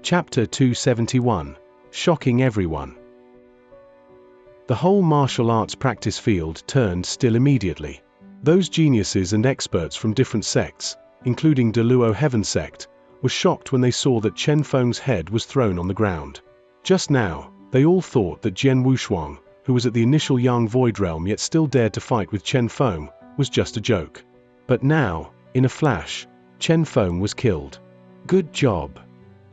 Chapter 271. Shocking Everyone. The whole martial arts practice field turned still immediately. Those geniuses and experts from different sects, including the Luo Heaven sect, were shocked when they saw that Chen Feng's head was thrown on the ground. Just now, they all thought that Jian Wushuang, who was at the initial Yang Void Realm yet still dared to fight with Chen Feng, was just a joke. But now, in a flash, Chen Feng was killed. Good job.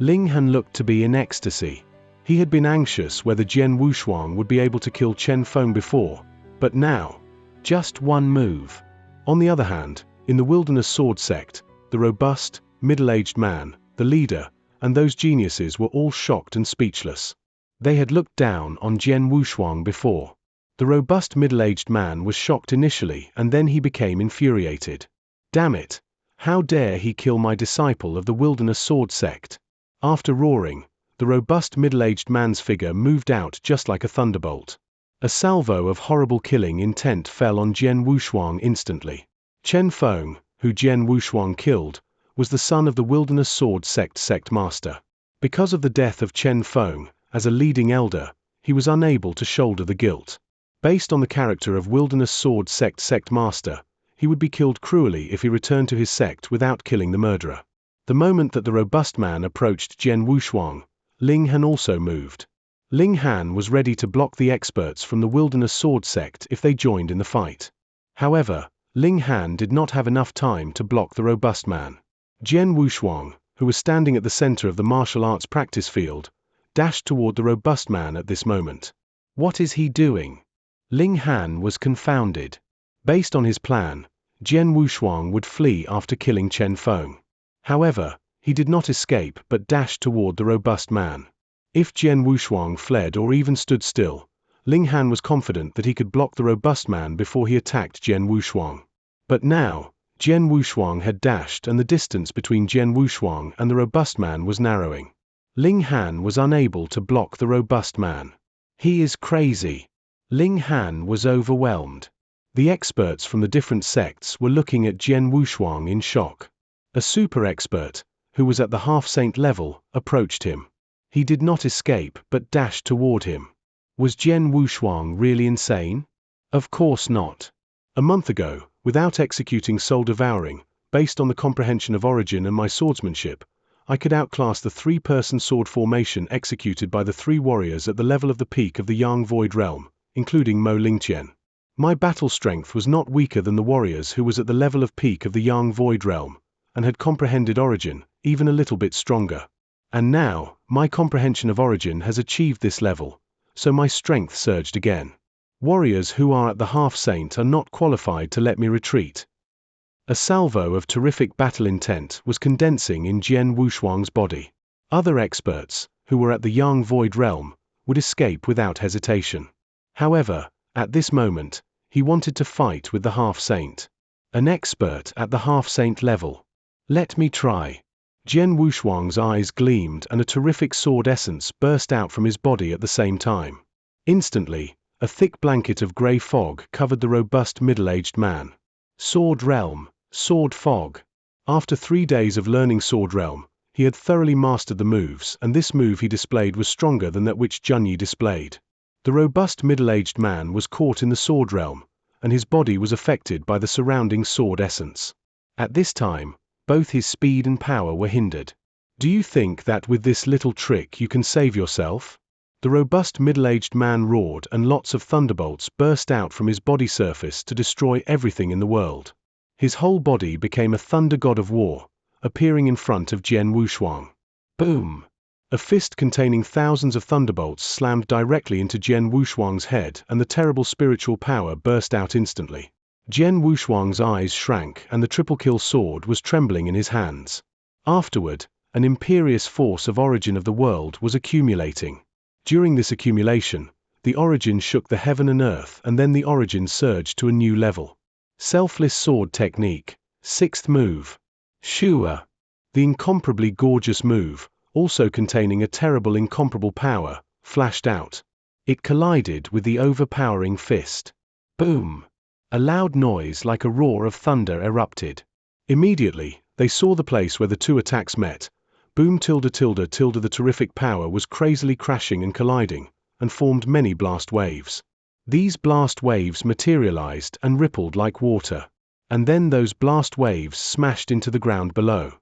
Ling Han looked to be in ecstasy. He had been anxious whether Jian Wushuang would be able to kill Chen Feng before, but now, just one move. On the other hand, in the Wilderness Sword sect, the robust, middle-aged man, the leader, and those geniuses were all shocked and speechless. They had looked down on Jian Wushuang before. The robust middle-aged man was shocked initially and then he became infuriated. Damn it! How dare he kill my disciple of the Wilderness Sword sect? After roaring, the robust middle-aged man's figure moved out just like a thunderbolt. A salvo of horrible killing intent fell on Jian Wushuang instantly. Chen Feng, who Jian Wushuang killed, was the son of the Wilderness Sword sect master. Because of the death of Chen Feng, as a leading elder, he was unable to shoulder the guilt. Based on the character of Wilderness Sword sect master, he would be killed cruelly if he returned to his sect without killing the murderer. The moment that the robust man approached Jian Wushuang, Ling Han also moved. Ling Han was ready to block the experts from the Wilderness Sword sect if they joined in the fight. However, Ling Han did not have enough time to block the robust man. Jian Wushuang, who was standing at the center of the martial arts practice field, dashed toward the robust man at this moment. What is he doing? Ling Han was confounded. Based on his plan, Jian Wushuang would flee after killing Chen Feng. However, he did not escape but dashed toward the robust man. If Jian Wushuang fled or even stood still, Ling Han was confident that he could block the robust man before he attacked Jian Wushuang. But now, Jian Wushuang had dashed and the distance between Jian Wushuang and the robust man was narrowing. Ling Han was unable to block the robust man. He is crazy. Ling Han was overwhelmed. The experts from the different sects were looking at Jian Wushuang in shock. A super expert, who was at the half-saint level, approached him. He did not escape but dashed toward him. Was Jian Wushuang really insane? Of course not. A month ago, without executing Soul Devouring, based on the comprehension of origin and my swordsmanship, I could outclass the three-person sword formation executed by the three warriors at the level of the peak of the Yang Void Realm, including Mo Lingqian. My battle strength was not weaker than the warriors who was at the level of peak of the Yang Void Realm, and had comprehended origin, even a little bit stronger. And now, my comprehension of origin has achieved this level, so my strength surged again. Warriors who are at the half-saint are not qualified to let me retreat. A salvo of terrific battle intent was condensing in Jian Wushuang's body. Other experts, who were at the Yang Void Realm, would escape without hesitation. However, at this moment, he wanted to fight with the half-saint. An expert at the half-saint level. Let me try. Jian Wushuang's eyes gleamed and a terrific sword essence burst out from his body at the same time. Instantly, a thick blanket of grey fog covered the robust middle-aged man. Sword Realm, Sword Fog. After 3 days of learning Sword Realm, he had thoroughly mastered the moves, and this move he displayed was stronger than that which Junyi displayed. The robust middle-aged man was caught in the Sword Realm, and his body was affected by the surrounding sword essence. At this time, both his speed and power were hindered. Do you think that with this little trick you can save yourself? The robust middle-aged man roared and lots of thunderbolts burst out from his body surface to destroy everything in the world. His whole body became a thunder god of war, appearing in front of Jian Wushuang. Boom! A fist containing thousands of thunderbolts slammed directly into Jian Wushuang's head and the terrible spiritual power burst out instantly. Jian Wushuang's eyes shrank and the triple-kill sword was trembling in his hands. Afterward, an imperious force of origin of the world was accumulating. During this accumulation, the origin shook the heaven and earth and then the origin surged to a new level. Selfless sword technique, 6th move. Shua. The incomparably gorgeous move, also containing a terrible incomparable power, flashed out. It collided with the overpowering fist. Boom! A loud noise like a roar of thunder erupted. Immediately, they saw the place where the two attacks met. Boom tilde tilde tilde. The terrific power was crazily crashing and colliding, and formed many blast waves. These blast waves materialized and rippled like water. And then those blast waves smashed into the ground below.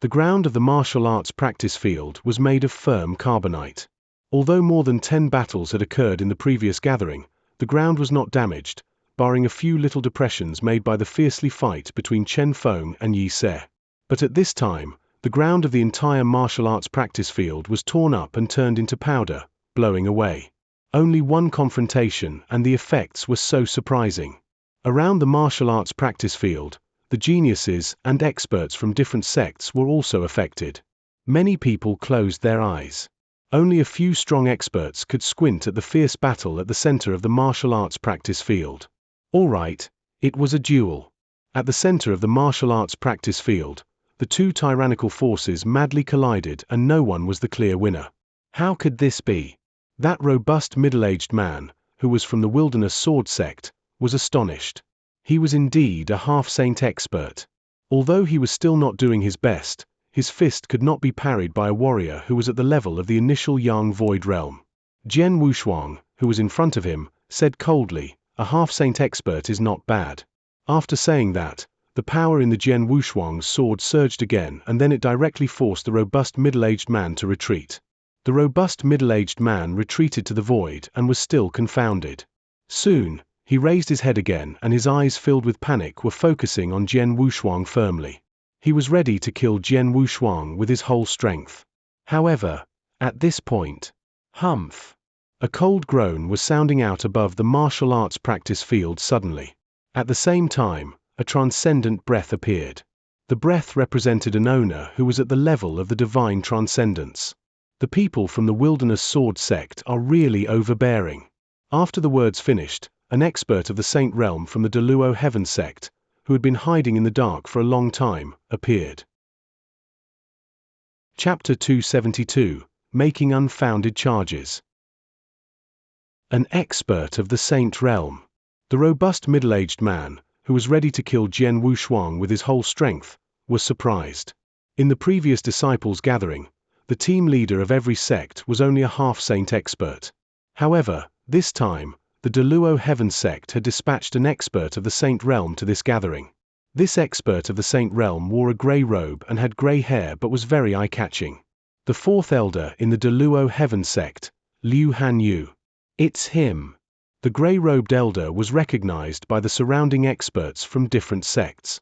The ground of the martial arts practice field was made of firm carbonite. Although more than 10 battles had occurred in the previous gathering, the ground was not damaged, barring a few little depressions made by the fiercely fight between Chen Feng and Yi Se. But at this time, the ground of the entire martial arts practice field was torn up and turned into powder, blowing away. Only one confrontation, and the effects were so surprising. Around the martial arts practice field, the geniuses and experts from different sects were also affected. Many people closed their eyes. Only a few strong experts could squint at the fierce battle at the center of the martial arts practice field. All right, it was a duel. At the center of the martial arts practice field, the two tyrannical forces madly collided and no one was the clear winner. How could this be? That robust middle-aged man, who was from the Wilderness Sword sect, was astonished. He was indeed a half-saint expert. Although he was still not doing his best, his fist could not be parried by a warrior who was at the level of the initial Yang Void realm. Jian Wushuang, who was in front of him, said coldly, "A half-saint expert is not bad." After saying that, the power in the Jian Wushuang's sword surged again, and then it directly forced the robust middle-aged man to retreat. The robust middle-aged man retreated to the void and was still confounded. Soon, he raised his head again and his eyes filled with panic were focusing on Jian Wushuang firmly. He was ready to kill Jian Wushuang with his whole strength. However, at this point, humph! A cold groan was sounding out above the martial arts practice field suddenly. At the same time, a transcendent breath appeared. The breath represented an owner who was at the level of the divine transcendence. The people from the Wilderness Sword sect are really overbearing. After the words finished, an expert of the Saint realm from the Azure Heaven sect, who had been hiding in the dark for a long time, appeared. Chapter 272, Making Unfounded Charges. An expert of the Saint realm. The robust middle-aged man, who was ready to kill Jian Wushuang with his whole strength, was surprised. In the previous disciples' gathering, the team leader of every sect was only a half-saint expert. However, this time, the Azure Heaven sect had dispatched an expert of the Saint realm to this gathering. This expert of the Saint realm wore a grey robe and had grey hair but was very eye-catching. The fourth elder in the Azure Heaven sect, Liu Hanyu. It's him. The grey-robed elder was recognized by the surrounding experts from different sects.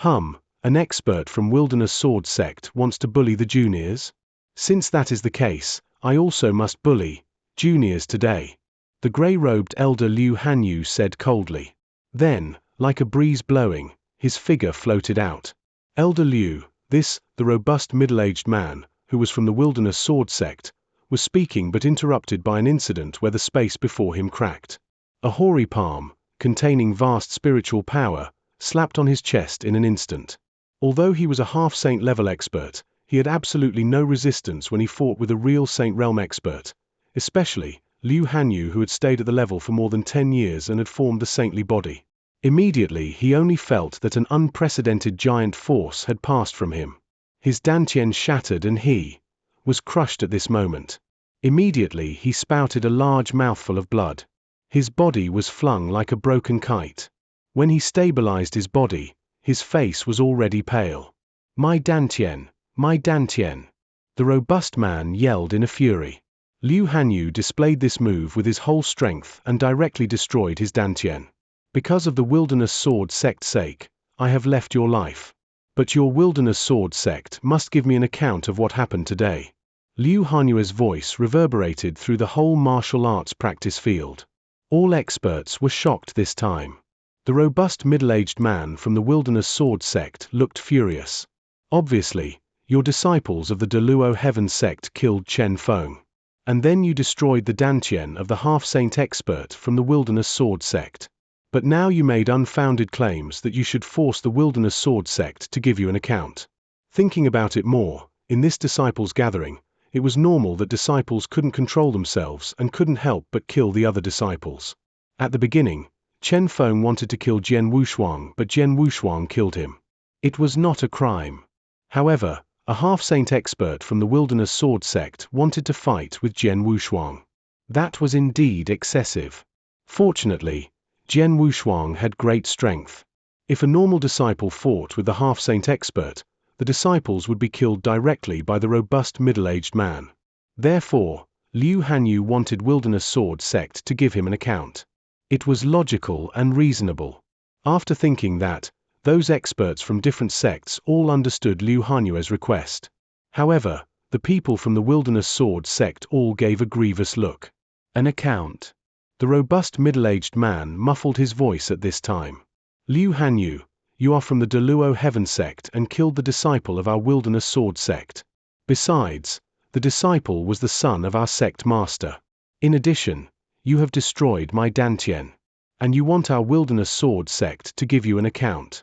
An expert from Wilderness Sword sect wants to bully the juniors? Since that is the case, I also must bully juniors today. The grey-robed elder Liu Hanyu said coldly. Then, like a breeze blowing, his figure floated out. Elder Liu, the robust middle-aged man, who was from the Wilderness Sword sect, was speaking but interrupted by an incident where the space before him cracked. A hoary palm, containing vast spiritual power, slapped on his chest in an instant. Although he was a half-saint level expert, he had absolutely no resistance when he fought with a real Saint Realm expert, especially Liu Hanyu, who had stayed at the level for more than 10 years and had formed the saintly body. Immediately he only felt that an unprecedented giant force had passed from him. His Dantian shattered and he was crushed at this moment. Immediately he spouted a large mouthful of blood. His body was flung like a broken kite. When he stabilized his body, his face was already pale. My Dantian! My Dantian! The robust man yelled in a fury. Liu Hanyu displayed this move with his whole strength and directly destroyed his Dantian. Because of the Wilderness Sword sect's sake, I have left your life. But your Wilderness Sword sect must give me an account of what happened today. Liu Hanyu's voice reverberated through the whole martial arts practice field. All experts were shocked this time. The robust middle-aged man from the Wilderness Sword sect looked furious. Obviously, your disciples of the Azure Heaven sect killed Chen Feng. And then you destroyed the Dantian of the half-saint expert from the Wilderness Sword sect. But now you made unfounded claims that you should force the Wilderness Sword sect to give you an account. Thinking about it more, in this disciples' gathering, it was normal that disciples couldn't control themselves and couldn't help but kill the other disciples. At the beginning, Chen Feng wanted to kill Jian Wushuang, but Jian Wushuang killed him. It was not a crime. However, A half-saint expert from the Wilderness Sword sect wanted to fight with Jian Wushuang. That was indeed excessive. Fortunately, Jian Wushuang had great strength. If a normal disciple fought with the half-saint expert, the disciples would be killed directly by the robust middle-aged man. Therefore, Liu Hanyu wanted Wilderness Sword sect to give him an account. It was logical and reasonable. After thinking that, those experts from different sects all understood Liu Hanyu's request. However, the people from the Wilderness Sword sect all gave a grievous look. An account. The robust middle-aged man muffled his voice at this time. Liu Hanyu, you are from the Azure Heaven sect and killed the disciple of our Wilderness Sword sect. Besides, the disciple was the son of our sect master. In addition, you have destroyed my Nantian. And you want our Wilderness Sword sect to give you an account.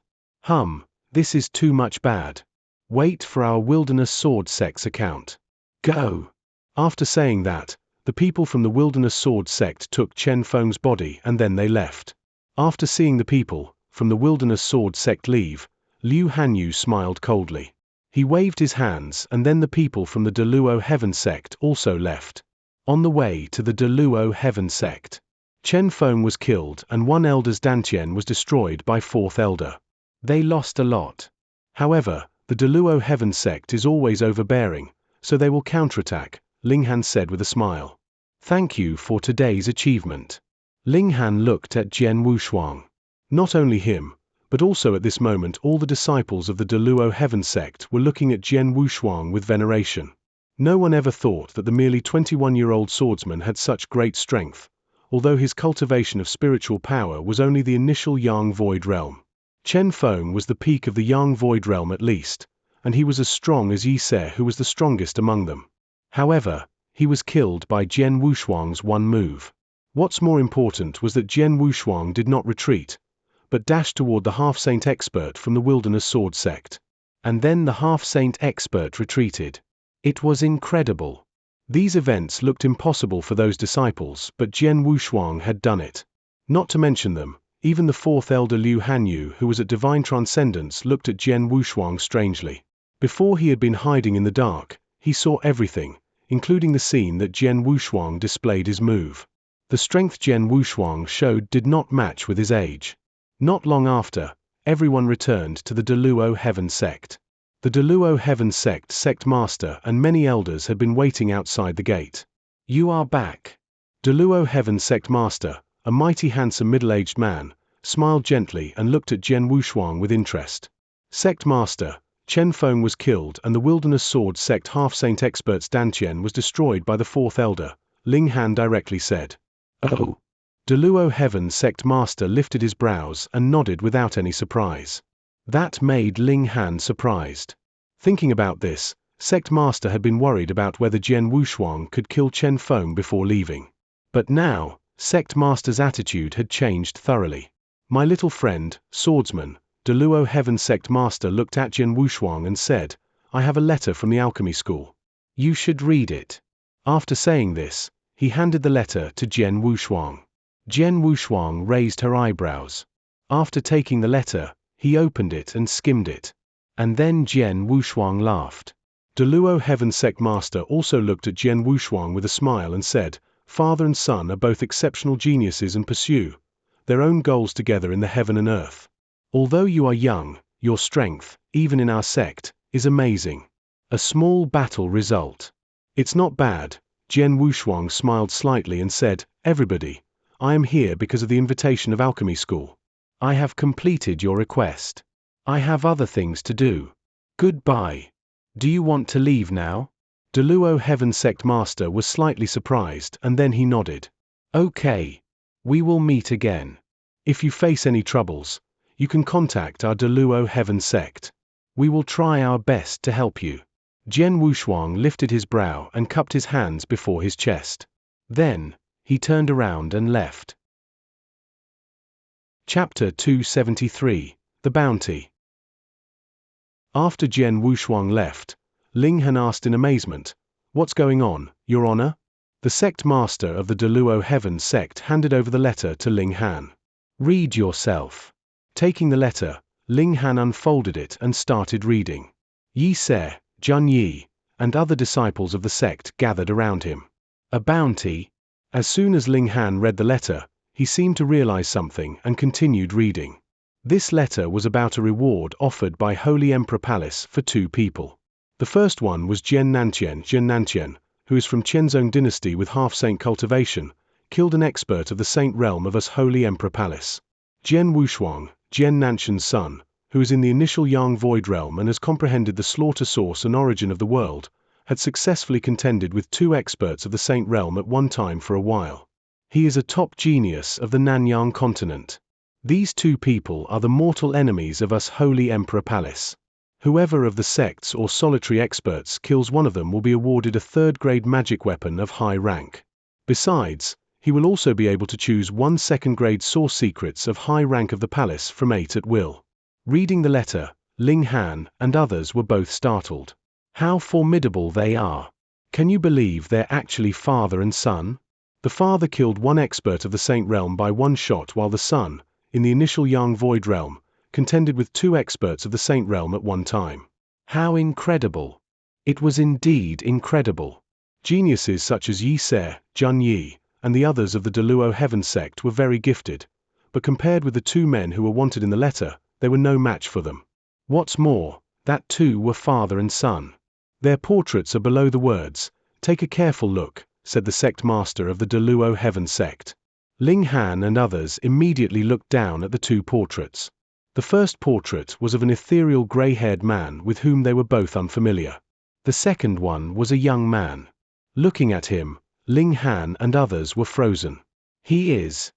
This is too much bad. Wait for our Wilderness Sword sect's account. Go. After saying that, the people from the Wilderness Sword sect took Chen Feng's body and then they left. After seeing the people from the Wilderness Sword sect leave, Liu Hanyu smiled coldly. He waved his hands and then the people from the Azure Heaven sect also left. On the way to the Azure Heaven sect, Chen Feng was killed and one elder's Nantian was destroyed by fourth elder. They lost a lot. However, the Azure Heaven sect is always overbearing, so they will counterattack, Ling Han said with a smile. Thank you for today's achievement. Ling Han looked at Jian Wushuang. Not only him, but also at this moment all the disciples of the Azure Heaven sect were looking at Jian Wushuang with veneration. No one ever thought that the merely 21-year-old swordsman had such great strength, although his cultivation of spiritual power was only the initial Yang Void Realm. Chen Feng was the peak of the Yang Void Realm at least, and he was as strong as Yi Se, who was the strongest among them. However, he was killed by Jian Wushuang's one move. What's more important was that Jian Wushuang did not retreat, but dashed toward the half-saint expert from the Wilderness Sword sect. And then the half-saint expert retreated. It was incredible. These events looked impossible for those disciples, but Jian Wushuang had done it. Not to mention them, even the fourth elder Liu Hanyu, who was at divine transcendence, looked at Jian Wushuang strangely. Before he had been hiding in the dark, he saw everything, including the scene that Jian Wushuang displayed his move. The strength Jian Wushuang showed did not match with his age. Not long after, everyone returned to the Azure Heaven sect. The Azure Heaven sect master and many elders had been waiting outside the gate. You are back. Azure Heaven sect master, a mighty handsome middle-aged man, smiled gently and looked at Jian Wushuang with interest. Sect master, Chen Feng was killed and the Wilderness Sword sect half-saint expert's Nantian was destroyed by the fourth elder, Ling Han directly said. Oh. Azure Heaven sect master lifted his brows and nodded without any surprise. That made Ling Han surprised. Thinking about this, sect master had been worried about whether Jian Wushuang could kill Chen Feng before leaving. But now, sect master's attitude had changed thoroughly. My little friend, Swordsman, Azure Heaven sect master looked at Jian Wushuang and said, I have a letter from the alchemy school. You should read it. After saying this, he handed the letter to Jian Wushuang. Jian Wushuang raised her eyebrows. After taking the letter, he opened it and skimmed it. And then Jian Wushuang laughed. Azure Heaven sect master also looked at Jian Wushuang with a smile and said, Father and son are both exceptional geniuses and pursue their own goals together in the heaven and earth. Although you are young, your strength, even in our sect, is amazing. A small battle result. It's not bad. Jian Wushuang smiled slightly and said, Everybody, I am here because of the invitation of alchemy school. I have completed your request. I have other things to do. Goodbye. Do you want to leave now? Azure Heaven sect master was slightly surprised and then he nodded. Okay. We will meet again. If you face any troubles, you can contact our Azure Heaven sect. We will try our best to help you. Jian Wushuang lifted his brow and cupped his hands before his chest. Then, he turned around and left. Chapter 273, The Bounty. After Jian Wushuang left, Ling Han asked in amazement, What's going on, Your Honor? The sect master of the Azure Heaven sect handed over the letter to Ling Han. Read yourself. Taking the letter, Ling Han unfolded it and started reading. Yi Se, Jian Yi, and other disciples of the sect gathered around him. A bounty? As soon as Ling Han read the letter, he seemed to realize something and continued reading. This letter was about a reward offered by Holy Emperor Palace for 2 people. The first one was Jian Nantian, who is from Qianzong dynasty with half-saint cultivation, killed an expert of the saint realm of us Holy Emperor Palace. Jian Wushuang, Jian Nantian's son, who is in the initial Yang Void realm and has comprehended the slaughter source and origin of the world, had successfully contended with 2 experts of the saint realm at one time for a while. He is a top genius of the Nanyang continent. These 2 people are the mortal enemies of us Holy Emperor Palace. Whoever of the sects or solitary experts kills one of them will be awarded a 3rd-grade magic weapon of high rank. Besides, he will also be able to choose 1 2nd-grade source secrets of high rank of the palace from 8 at will. Reading the letter, Ling Han and others were both startled. How formidable they are! Can you believe they're actually father and son? The father killed 1 expert of the saint realm by 1 shot, while the son, in the initial Yang Void realm, contended with 2 experts of the saint realm at one time. How incredible! It was indeed incredible. Geniuses such as Yi Se, Jian Yi, and the others of the Deluo Heaven sect were very gifted, but compared with the 2 men who were wanted in the letter, they were no match for them. What's more, that 2 were father and son. Their portraits are below the words. Take a careful look, said the sect master of the Deluo Heaven sect. Ling Han and others immediately looked down at the 2 portraits. The first portrait was of an ethereal grey-haired man with whom they were both unfamiliar. The second one was a young man. Looking at him, Ling Han and others were frozen. He is.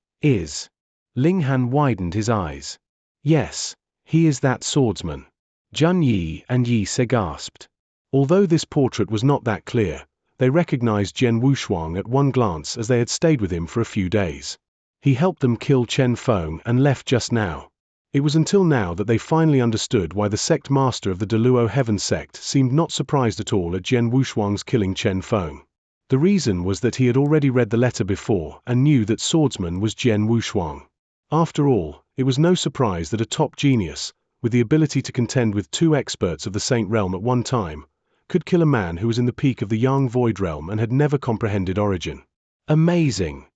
Ling Han widened his eyes. Yes, he is that swordsman. Jian Yi and Yi Se gasped. Although this portrait was not that clear, they recognized Jian Wushuang at one glance as they had stayed with him for a few days. He helped them kill Chen Feng and left just now. It was until now that they finally understood why the sect master of the Deluo Heaven sect seemed not surprised at all at Jian Wushuang's killing Chen Feng. The reason was that he had already read the letter before and knew that Swordsman was Jian Wushuang. After all, it was no surprise that a top genius, with the ability to contend with 2 experts of the saint realm at one time, could kill a man who was in the peak of the Yang Void realm and had never comprehended origin. Amazing!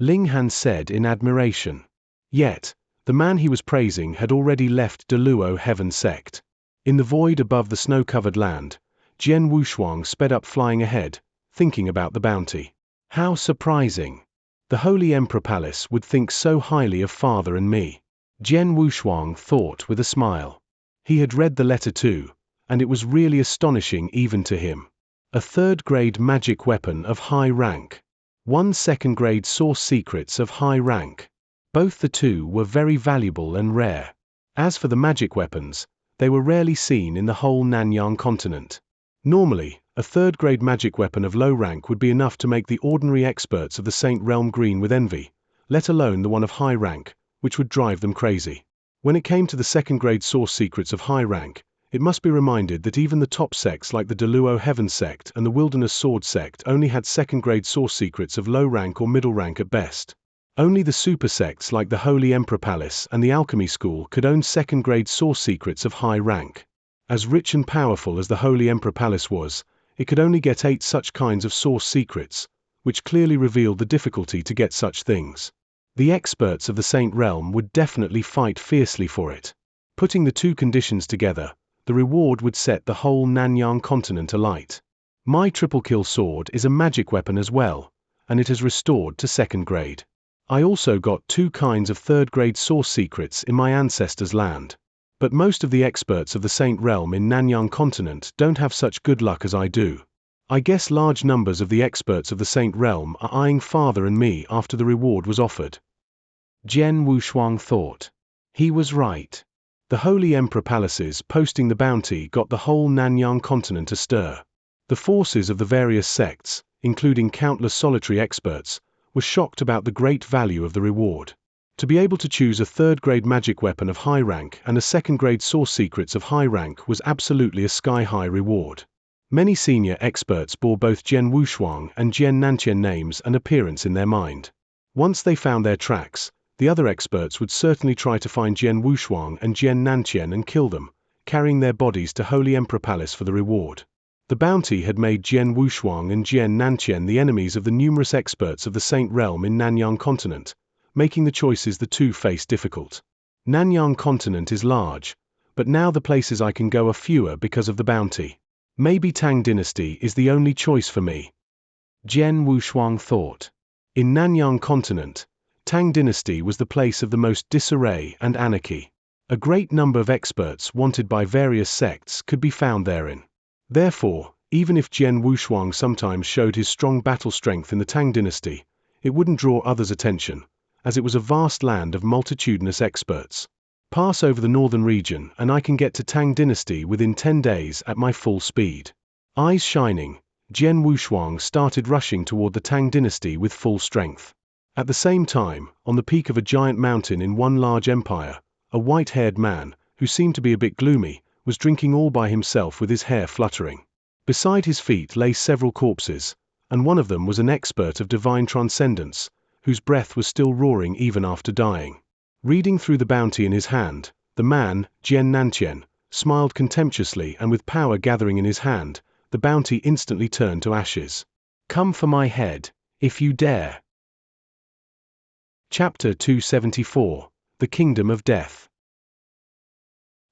Ling Han said in admiration. Yet, the man he was praising had already left Deluo Heaven sect. In the void above the snow-covered land, Jian Wushuang sped up, flying ahead, thinking about the bounty. How surprising! The Holy Emperor Palace would think so highly of father and me. Jian Wushuang thought with a smile. He had read the letter too, and it was really astonishing even to him. A 3rd-grade magic weapon of high rank. 1 2nd-grade source secrets of high rank. Both the 2 were very valuable and rare. As for the magic weapons, they were rarely seen in the whole Nanyang continent. Normally, a 3rd-grade magic weapon of low rank would be enough to make the ordinary experts of the Saint Realm green with envy, let alone the one of high rank, which would drive them crazy. When it came to the 2nd-grade source secrets of high rank, it must be reminded that even the top sects like the Deluo Heaven sect and the Wilderness Sword sect only had 2nd-grade source secrets of low rank or middle rank at best. Only the super sects like the Holy Emperor Palace and the Alchemy School could own 2nd-grade source secrets of high rank. As rich and powerful as the Holy Emperor Palace was, it could only get 8 such kinds of source secrets, which clearly revealed the difficulty to get such things. The experts of the Saint Realm would definitely fight fiercely for it. Putting the 2 conditions together, the reward would set the whole Nanyang continent alight. My triple kill sword is a magic weapon as well, and it has restored to 2nd grade. I also got 2 kinds of 3rd grade source secrets in my ancestors' land. But most of the experts of the Saint Realm in Nanyang continent don't have such good luck as I do. I guess large numbers of the experts of the Saint Realm are eyeing father and me after the reward was offered. Jian Wushuang thought. He was right. The Holy Emperor Palaces posting the bounty got the whole Nanyang continent astir. The forces of the various sects, including countless solitary experts, were shocked about the great value of the reward. To be able to choose a 3rd grade magic weapon of high rank and a 2nd grade source secrets of high rank was absolutely a sky-high reward. Many senior experts bore both Jian Wushuang and Jian Nantian names and appearance in their mind. Once they found their tracks, the other experts would certainly try to find Jian Wushuang and Jian Nantian and kill them, carrying their bodies to Holy Emperor Palace for the reward. The bounty had made Jian Wushuang and Jian Nantian the enemies of the numerous experts of the Saint Realm in Nanyang Continent, making the choices the two face difficult. Nanyang Continent is large, but now the places I can go are fewer because of the bounty. Maybe Tang Dynasty is the only choice for me. Jian Wushuang thought. In Nanyang Continent, Tang Dynasty was the place of the most disarray and anarchy. A great number of experts wanted by various sects could be found therein. Therefore, even if Jian Wushuang sometimes showed his strong battle strength in the Tang Dynasty, it wouldn't draw others' attention, as it was a vast land of multitudinous experts. Pass over the northern region and I can get to Tang Dynasty within 10 days at my full speed. Eyes shining, Jian Wushuang started rushing toward the Tang Dynasty with full strength. At the same time, on the peak of a giant mountain in one large empire, a white-haired man, who seemed to be a bit gloomy, was drinking all by himself with his hair fluttering. Beside his feet lay several corpses, and one of them was an expert of divine transcendence, whose breath was still roaring even after dying. Reading through the bounty in his hand, the man, Jian Nantian, smiled contemptuously, and with power gathering in his hand, the bounty instantly turned to ashes. Come for my head, if you dare. Chapter 274, The Kingdom of Death.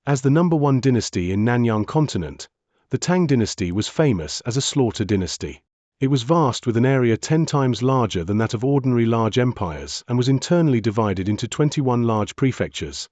As the #1 dynasty in Nanyang Continent, the Tang Dynasty was famous as a slaughter dynasty. It was vast, with an area 10 times larger than that of ordinary large empires, and was internally divided into 21 large prefectures,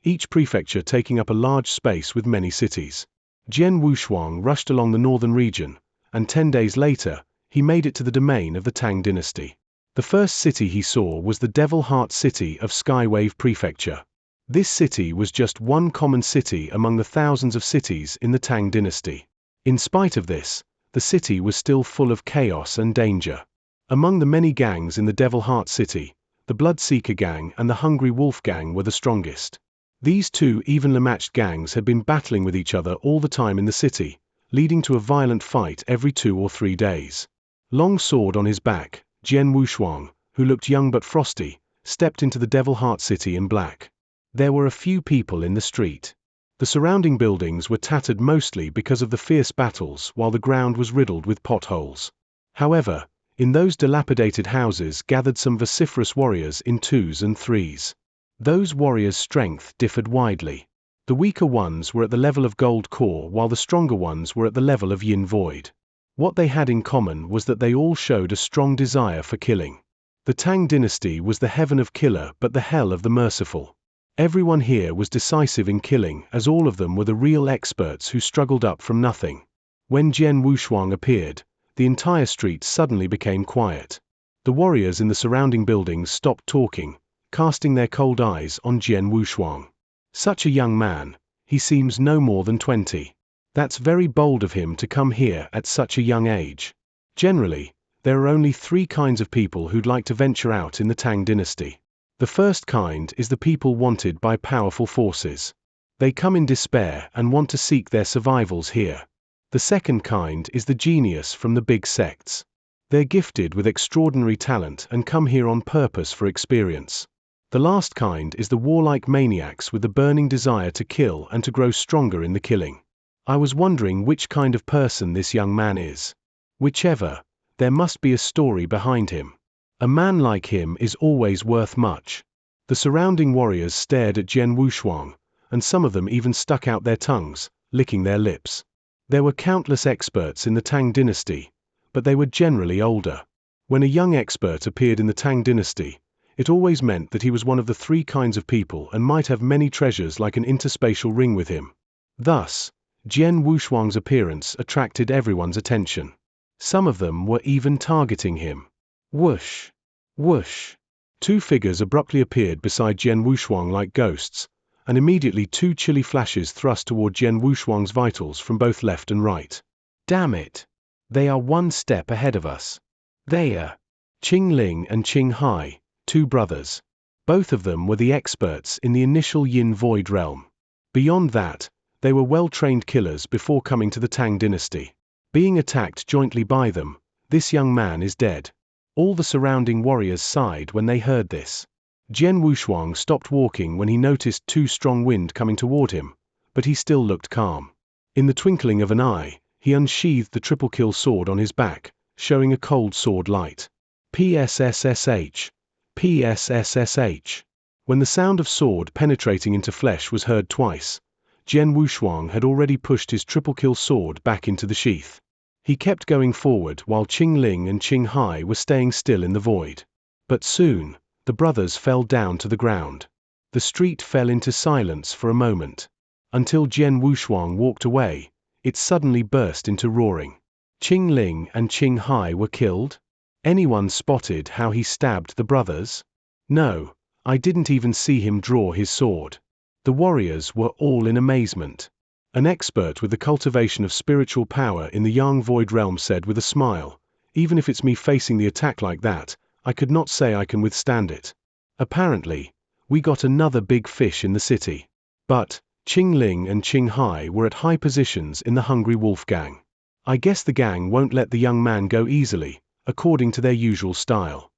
each prefecture taking up a large space with many cities. Jian Wushuang rushed along the northern region, and 10 days later, he made it to the domain of the Tang Dynasty. The first city he saw was the Devil Heart City of Skywave Prefecture. This city was just one common city among the thousands of cities in the Tang Dynasty. In spite of this, the city was still full of chaos and danger. Among the many gangs in the Devil Heart City, the Bloodseeker Gang and the Hungry Wolf Gang were the strongest. These two evenly matched gangs had been battling with each other all the time in the city, leading to a violent fight every 2 or 3 days. Long sword on his back, Jian Wushuang, who looked young but frosty, stepped into the Devil Heart City in black. There were a few people in the street. The surrounding buildings were tattered mostly because of the fierce battles, while the ground was riddled with potholes. However, in those dilapidated houses gathered some vociferous warriors in 2s and 3s. Those warriors' strength differed widely. The weaker ones were at the level of Gold Core, while the stronger ones were at the level of Yin Void. What they had in common was that they all showed a strong desire for killing. The Tang Dynasty was the heaven of killer but the hell of the merciful. Everyone here was decisive in killing, as all of them were the real experts who struggled up from nothing. When Jian Wushuang appeared, the entire street suddenly became quiet. The warriors in the surrounding buildings stopped talking, casting their cold eyes on Jian Wushuang. Such a young man, he seems no more than 20. That's very bold of him to come here at such a young age. Generally, there are only 3 kinds of people who'd like to venture out in the Tang Dynasty. The first kind is the people wanted by powerful forces. They come in despair and want to seek their survivals here. The second kind is the genius from the big sects. They're gifted with extraordinary talent and come here on purpose for experience. The last kind is the warlike maniacs with the burning desire to kill and to grow stronger in the killing. I was wondering which kind of person this young man is. Whichever, there must be a story behind him. A man like him is always worth much. The surrounding warriors stared at Jian Wushuang, and some of them even stuck out their tongues, licking their lips. There were countless experts in the Tang Dynasty, but they were generally older. When a young expert appeared in the Tang Dynasty, it always meant that he was one of the 3 kinds of people and might have many treasures like an interspatial ring with him. Thus, Jian Wushuang's appearance attracted everyone's attention. Some of them were even targeting him. Whoosh! Whoosh! 2 figures abruptly appeared beside Jian Wushuang like ghosts, and immediately 2 chilly flashes thrust toward Jian Wushuang's vitals from both left and right. Damn it! They are 1 step ahead of us. They are Qing Ling and Qing Hai, 2 brothers. Both of them were the experts in the initial Yin Void realm. Beyond that, they were well-trained killers before coming to the Tang Dynasty. Being attacked jointly by them, this young man is dead. All the surrounding warriors sighed when they heard this. Jian Wushuang stopped walking when he noticed 2 strong wind coming toward him, but he still looked calm. In the twinkling of an eye, He unsheathed the triple kill sword on his back, showing a cold sword light. PSSSH. PSSSH. When the sound of sword penetrating into flesh was heard twice, Jian Wushuang had already pushed his triple kill sword back into the sheath. He kept going forward while Qing Ling and Qing Hai were staying still in the void. But soon, the brothers fell down to the ground. The street fell into silence for a moment. Until Jian Wushuang walked away, it suddenly burst into roaring. Qing Ling and Qing Hai were killed? Anyone spotted how he stabbed the brothers? No, I didn't even see him draw his sword. The warriors were all in amazement. An expert with the cultivation of spiritual power in the Yang Void Realm said with a smile, "Even if it's me facing the attack like that, I could not say I can withstand it." Apparently, we got another big fish in the city. But Qing Ling and Qing Hai were at high positions in the Hungry Wolf gang. I guess the gang won't let the young man go easily, according to their usual style.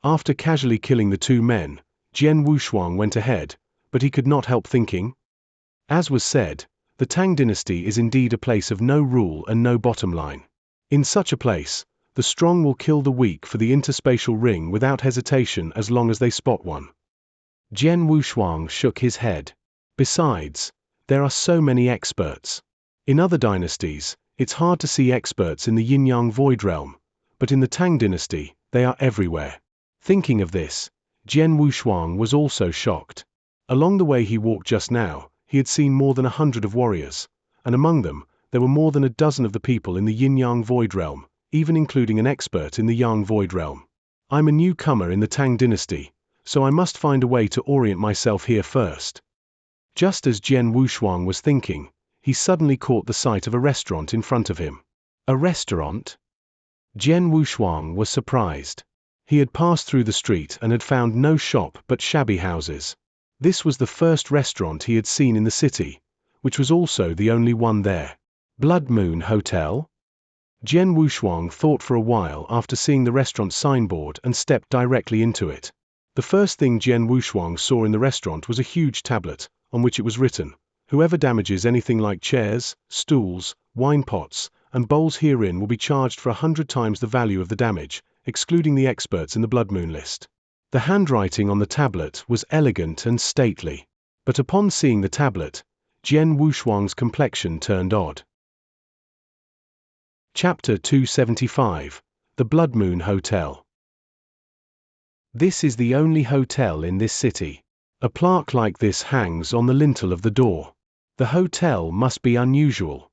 After casually killing the two men, Jian Wushuang went ahead, but he could not help thinking. As was said, the Tang dynasty is indeed a place of no rule and no bottom line. In such a place, the strong will kill the weak for the interspatial ring without hesitation as long as they spot one. Jian Wushuang shook his head. Besides, there are so many experts. In other dynasties, it's hard to see experts in the Yin-Yang Void Realm, but in the Tang dynasty, they are everywhere. Thinking of this, Jian Wushuang was also shocked. Along the way he walked just now, he had seen more than 100 of warriors, and among them, there were more than a dozen of the people in the Yin-Yang Void Realm, even including an expert in the Yang Void Realm. I'm a newcomer in the Tang dynasty, so I must find a way to orient myself here first. Just as Jian Wushuang was thinking, he suddenly caught the sight of a restaurant in front of him. A restaurant? Jian Wushuang was surprised. He had passed through the street and had found no shop but shabby houses. This was the first restaurant he had seen in the city, which was also the only one there. Blood Moon Hotel? Jian Wushuang thought for a while after seeing the restaurant signboard and stepped directly into it. The first thing Jian Wushuang saw in the restaurant was a huge tablet, on which it was written, "Whoever damages anything like chairs, stools, wine pots, and bowls herein will be charged for 100 times the value of the damage, excluding the experts in the Blood Moon list." The handwriting on the tablet was elegant and stately. But upon seeing the tablet, Jian Wushuang's complexion turned odd. Chapter 275, The Blood Moon Hotel. This is the only hotel in this city. A plaque like this hangs on the lintel of the door. The hotel must be unusual.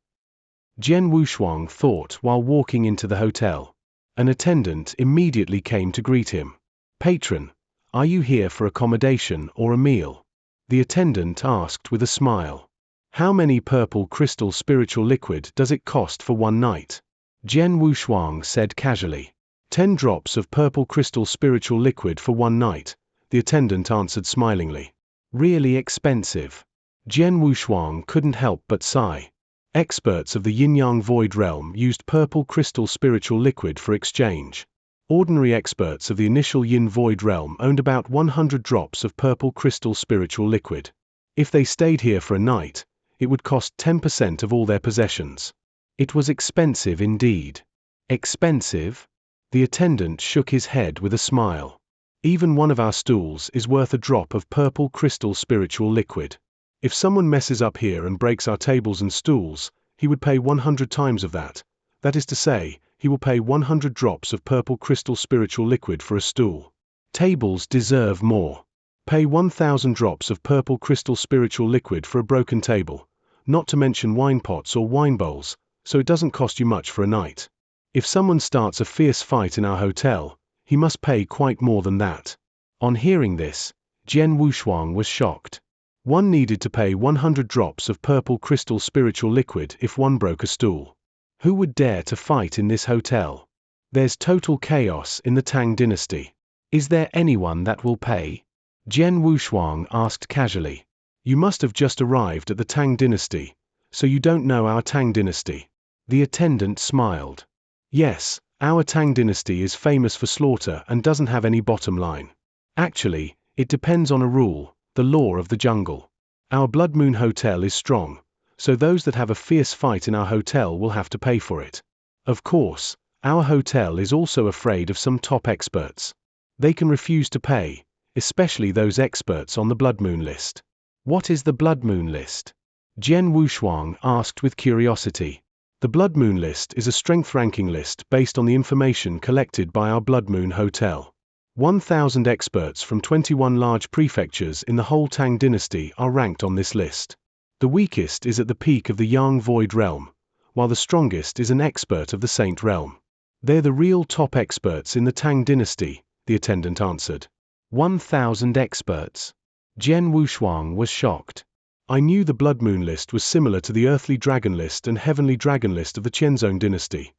Jian Wushuang thought while walking into the hotel. An attendant immediately came to greet him. "Patron, are you here for accommodation or a meal?" The attendant asked with a smile. "How many purple crystal spiritual liquid does it cost for one night?" Jian Wushuang said casually. 10 drops of purple crystal spiritual liquid for one night, the attendant answered smilingly. Really expensive. Jian Wushuang couldn't help but sigh. Experts of the Yin-Yang Void Realm used purple crystal spiritual liquid for exchange. Ordinary experts of the initial Yin Void Realm owned about 100 drops of purple crystal spiritual liquid. If they stayed here for a night, it would cost 10% of all their possessions. It was expensive indeed. Expensive? The attendant shook his head with a smile. Even one of our stools is worth a drop of purple crystal spiritual liquid. If someone messes up here and breaks our tables and stools, he would pay 100 times of that. That is to say, he will pay 100 drops of purple crystal spiritual liquid for a stool. Tables deserve more. Pay 1,000 drops of purple crystal spiritual liquid for a broken table, not to mention wine pots or wine bowls, so it doesn't cost you much for a night. If someone starts a fierce fight in our hotel, he must pay quite more than that. On hearing this, Jian Wushuang was shocked. One needed to pay 100 drops of purple crystal spiritual liquid if one broke a stool. Who would dare to fight in this hotel? There's total chaos in the Tang dynasty. Is there anyone that will pay? Jian Wushuang asked casually. You must have just arrived at the Tang dynasty, so you don't know our Tang dynasty. The attendant smiled. Yes, our Tang dynasty is famous for slaughter and doesn't have any bottom line. Actually, it depends on a rule, the law of the jungle. Our Blood Moon Hotel is strong, so those that have a fierce fight in our hotel will have to pay for it. Of course, our hotel is also afraid of some top experts. They can refuse to pay, especially those experts on the Blood Moon list. What is the Blood Moon list? Jian Wushuang asked with curiosity. The Blood Moon list is a strength ranking list based on the information collected by our Blood Moon Hotel. 1,000 experts from 21 large prefectures in the whole Tang dynasty are ranked on this list. The weakest is at the peak of the Yang Void realm, while the strongest is an expert of the Saint realm. They're the real top experts in the Tang dynasty, the attendant answered. 1,000 experts. Jian Wushuang was shocked. I knew the Blood Moon list was similar to the Earthly Dragon list and Heavenly Dragon list of the Qianzong dynasty,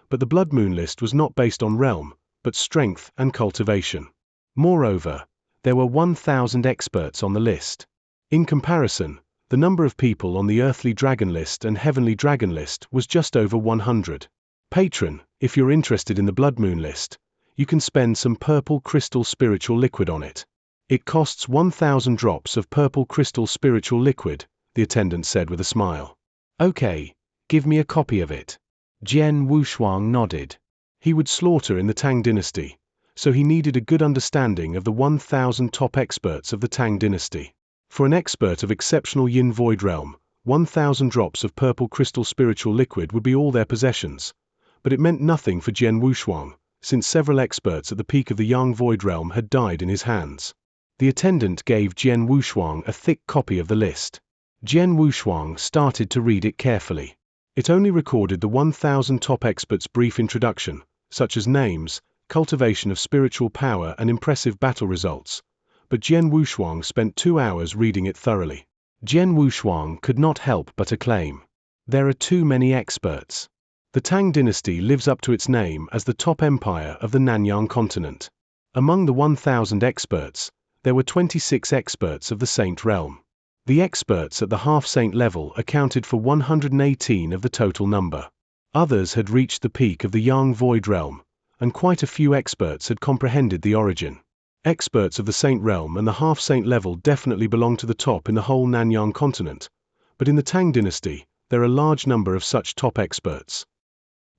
but the Blood Moon list was not based on realm, but strength and cultivation. Moreover, there were 1,000 experts on the list. In comparison, the number of people on the Earthly Dragon list and Heavenly Dragon list was just over 100. Patron, if you're interested in the Blood Moon list, you can spend some purple crystal spiritual liquid on it. It costs 1,000 drops of purple crystal spiritual liquid, the attendant said with a smile. Okay, give me a copy of it. Jian Wushuang nodded. He would slaughter in the Tang dynasty, so he needed a good understanding of the 1,000 top experts of the Tang dynasty. For an expert of exceptional Yin Void realm, 1,000 drops of purple crystal spiritual liquid would be all their possessions, but it meant nothing for Jian Wushuang, since several experts at the peak of the Yang Void realm had died in his hands. The attendant gave Jian Wushuang a thick copy of the list. Jian Wushuang started to read it carefully. It only recorded the 1,000 top experts' brief introduction, such as names, cultivation of spiritual power and impressive battle results, but Jian Wushuang spent 2 hours reading it thoroughly. Jian Wushuang could not help but acclaim. There are too many experts. The Tang dynasty lives up to its name as the top empire of the Nanyang continent. Among the 1,000 experts, there were 26 experts of the Saint realm. The experts at the half-saint level accounted for 118 of the total number. Others had reached the peak of the Yang Void realm, and quite a few experts had comprehended the origin. Experts of the Saint realm and the half-saint level definitely belong to the top in the whole Nanyang continent, but in the Tang dynasty, there are a large number of such top experts.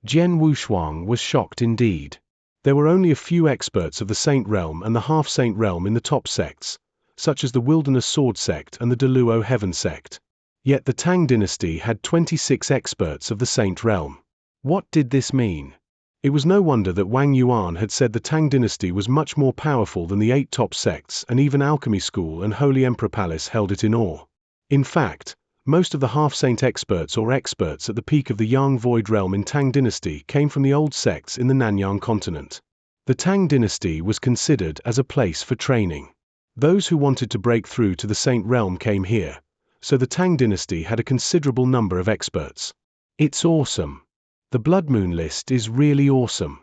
Jian Wushuang was shocked indeed. There were only a few experts of the Saint realm and the half-saint realm in the top sects, such as the Wilderness Sword sect and the Deluo Heaven sect. Yet the Tang dynasty had 26 experts of the Saint realm. What did this mean? It was no wonder that Wang Yuan had said the Tang dynasty was much more powerful than the 8 top sects, and even Alchemy School and Holy Emperor Palace held it in awe. In fact, most of the half-saint experts or experts at the peak of the Yang Void realm in Tang dynasty came from the old sects in the Nanyang continent. The Tang dynasty was considered as a place for training. Those who wanted to break through to the Saint realm came here, so the Tang dynasty had a considerable number of experts. It's awesome. The Blood Moon list is really awesome.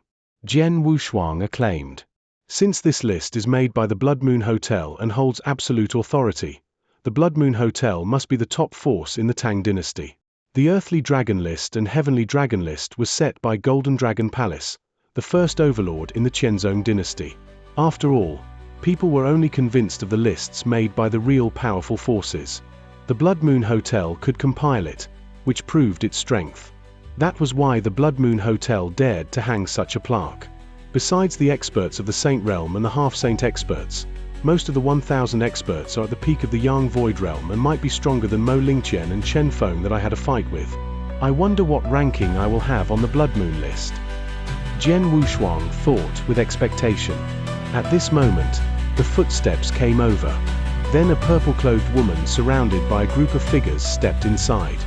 Jian Wushuang acclaimed. Since this list is made by the Blood Moon Hotel and holds absolute authority, the Blood Moon Hotel must be the top force in the Tang dynasty. The Earthly Dragon list and Heavenly Dragon list was set by Golden Dragon Palace, the first overlord in the Qianzong dynasty. After all, people were only convinced of the lists made by the real powerful forces. The Blood Moon Hotel could compile it, which proved its strength. That was why the Blood Moon Hotel dared to hang such a plaque. Besides the experts of the Saint realm and the half-saint experts, most of the 1,000 experts are at the peak of the Yang Void realm and might be stronger than Mo Lingqian and Chen Feng that I had a fight with. I wonder what ranking I will have on the Blood Moon list. Jian Wushuang thought with expectation. At this moment, the footsteps came over. Then a purple-clothed woman surrounded by a group of figures stepped inside.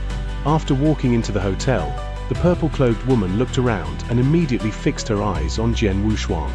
After walking into the hotel, the purple-clothed woman looked around and immediately fixed her eyes on Jian Wushuang.